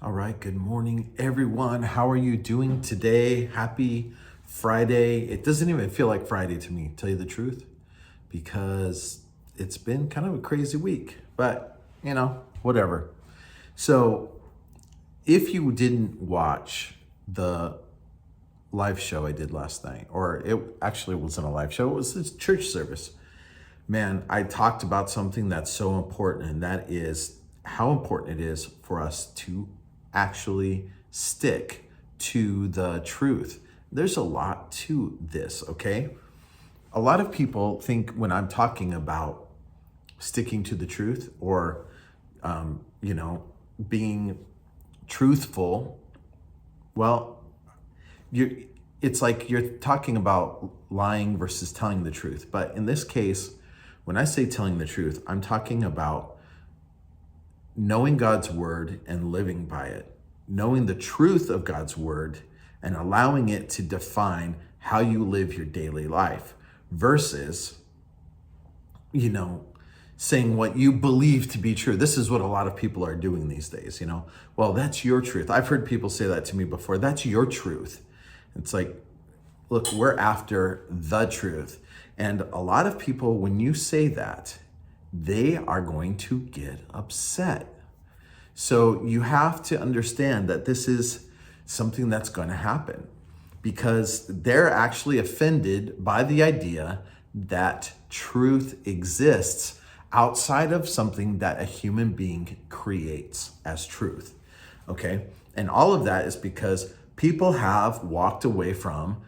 All right, good morning, everyone. How are you doing today? Happy Friday. It doesn't even feel like Friday to me, tell you the truth, because it's been kind of a crazy week, but whatever. So, if you didn't watch the live show I did last night, or it actually wasn't a live show, it was a church service. Man, I talked about something that's so important, and that is how important it is for us to actually stick to the truth. There's a lot to this, okay? A lot of people think when I'm talking about sticking to the truth or, being truthful, well, it's like you're talking about lying versus telling the truth. But in this case, when I say telling the truth, I'm talking about knowing God's word and living by it, knowing the truth of God's word and allowing it to define how you live your daily life versus, saying what you believe to be true. This is what a lot of people are doing these days, Well, that's your truth. I've heard people say that to me before. That's your truth. It's like, look, we're after the truth. And a lot of people, when you say that, they are going to get upset. So you have to understand that this is something that's going to happen because they're actually offended by the idea that truth exists outside of something that a human being creates as truth. Okay? And all of that is because people have walked away from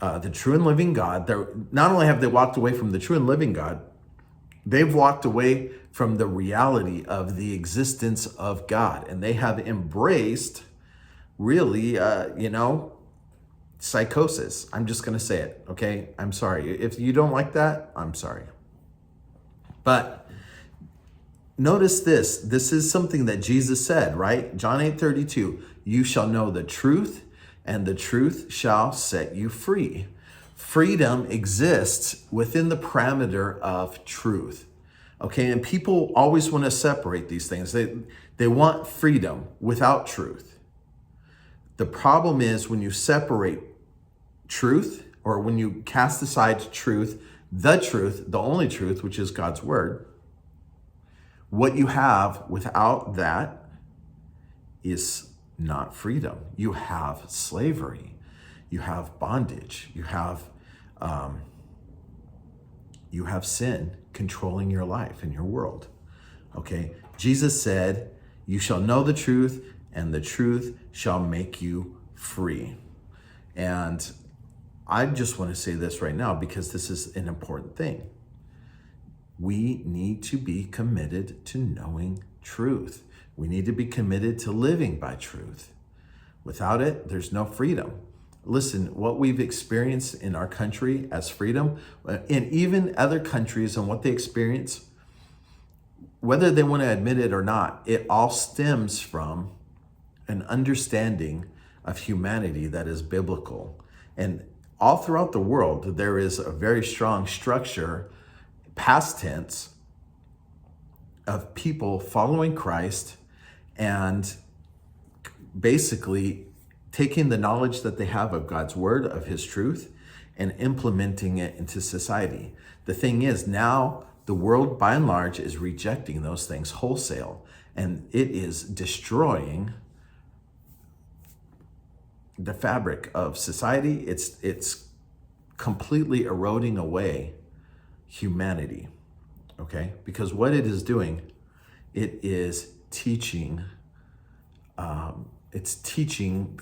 the true and living God. Not only have they walked away from the true and living God, they've walked away from the reality of the existence of God, and they have embraced really, psychosis. I'm just going to say it, okay? I'm sorry. If you don't like that, I'm sorry. But notice this. This is something that Jesus said, right? John 8:32, you shall know the truth, and the truth shall set you free. Freedom exists within the parameter of truth. Okay, and people always want to separate these things. They want freedom without truth. The problem is when you separate truth, or when you cast aside truth, the only truth, which is God's word, what you have without that is not freedom. You have slavery, you have bondage, you have sin controlling your life and your world. Okay, Jesus said, "You shall know the truth, and the truth shall make you free." And I just want to say this right now because this is an important thing. We need to be committed to knowing truth. We need to be committed to living by truth. Without it, there's no freedom. Listen, what we've experienced in our country as freedom, and even other countries and what they experience, whether they want to admit it or not, it all stems from an understanding of humanity that is biblical. And all throughout the world, there is a very strong structure, past tense, of people following Christ and basically taking the knowledge that they have of God's word, of his truth, and implementing it into society. The thing is, now the world by and large is rejecting those things wholesale, and it is destroying the fabric of society. It's completely eroding away humanity, okay? Because what it is doing, it is teaching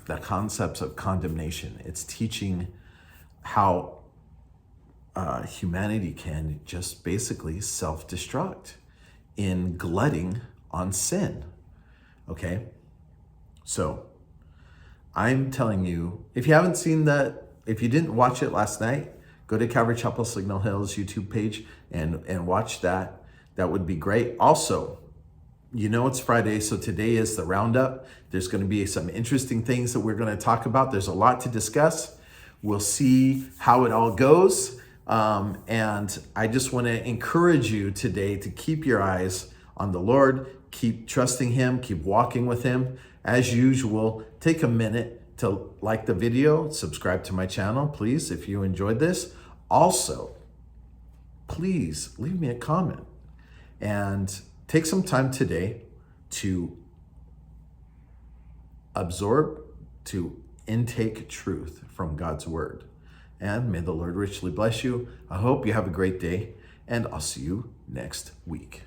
the concepts of condemnation. It's teaching how humanity can just basically self-destruct in glutting on sin, okay? So I'm telling you, if you haven't seen that, if you didn't watch it last night, go to Calvary Chapel Signal Hills YouTube page and watch that. That would be great. Also, it's Friday, so today is the roundup. There's going to be some interesting things that we're going to talk about. There's a lot to discuss. We'll see how it all goes. And I just want to encourage you today to keep your eyes on the Lord, keep trusting him, keep walking with him. As usual, take a minute to like the video, subscribe to my channel, please, if you enjoyed this. Also, please leave me a comment and take some time today to absorb, to intake truth from God's word. And may the Lord richly bless you. I hope you have a great day, and I'll see you next week.